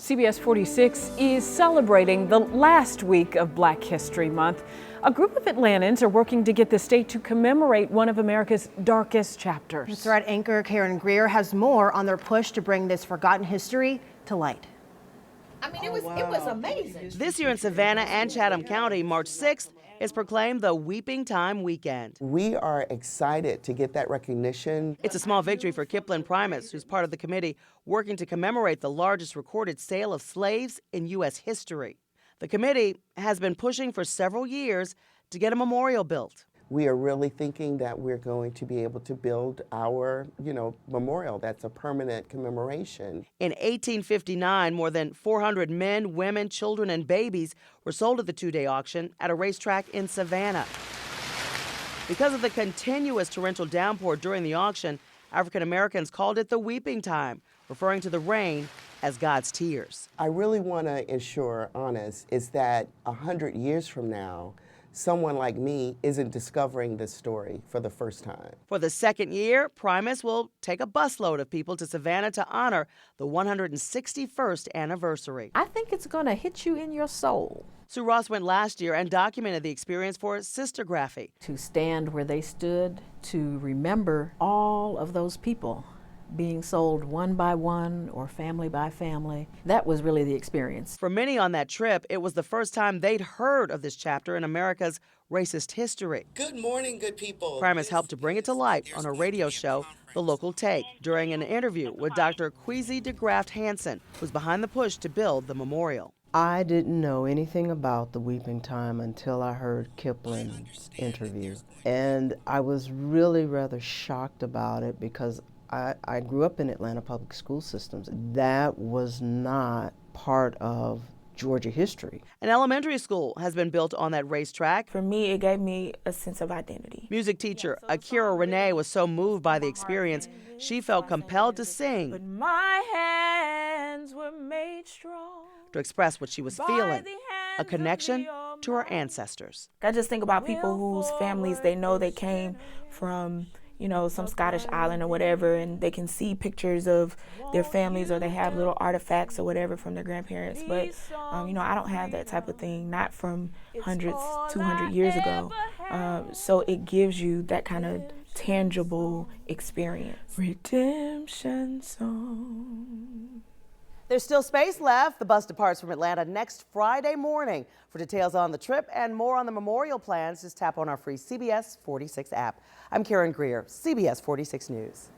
CBS 46 is celebrating the last week of Black History Month. A group of Atlantans are working to get the state to commemorate one of America's darkest chapters. That's right. Anchor Karen Greer has more on their push to bring this forgotten history to light. I mean, it was amazing. This year in Savannah and Chatham County, March 6th is proclaimed the Weeping Time Weekend. We are excited to get that recognition. It's a small victory for Kipling Primus, who's part of the committee working to commemorate the largest recorded sale of slaves in U.S. history. The committee has been pushing for several years to get a memorial built. We are really thinking that we're going to be able to build our, memorial that's a permanent commemoration. In 1859, more than 400 men, women, children, and babies were sold at the two-day auction at a racetrack in Savannah. Because of the continuous torrential downpour during the auction, African Americans called it the weeping time, referring to the rain as God's tears. I really want to ensure, honest, is that 100 years from now, someone like me isn't discovering this story for the first time. For the second year, Primus will take a busload of people to Savannah to honor the 161st anniversary. I think it's going to hit you in your soul. Sue Ross went last year and documented the experience for Sistergraphy. To stand where they stood, to remember all of those people being sold one by one or family by family. That was really the experience. For many on that trip, it was the first time they'd heard of this chapter in America's racist history. Good morning, good people. Primus helped to bring it to light on her radio show, The Local Take, during an interview with Dr. Kwesi DeGraft Hansen, who's behind the push to build the memorial. I didn't know anything about the Weeping Time until I heard Kipling's interview. And I was really rather shocked about it because I grew up in Atlanta public school systems. That was not part of Georgia history. An elementary school has been built on that racetrack. For me, it gave me a sense of identity. Music teacher Akira Renee was so moved by the experience, she felt compelled to sing. But my hands were made strong To express what she was feeling, a connection to her ancestors. I just think about people whose families they know they came from, some Scottish island or whatever, and they can see pictures of their families or they have little artifacts or whatever from their grandparents. But, I don't have that type of thing, not from hundreds, 200 years ago. So it gives you that kind of tangible experience. Redemption song. There's still space left. The bus departs from Atlanta next Friday morning. For details on the trip and more on the memorial plans, just tap on our free CBS 46 app. I'm Karen Greer, CBS 46 News.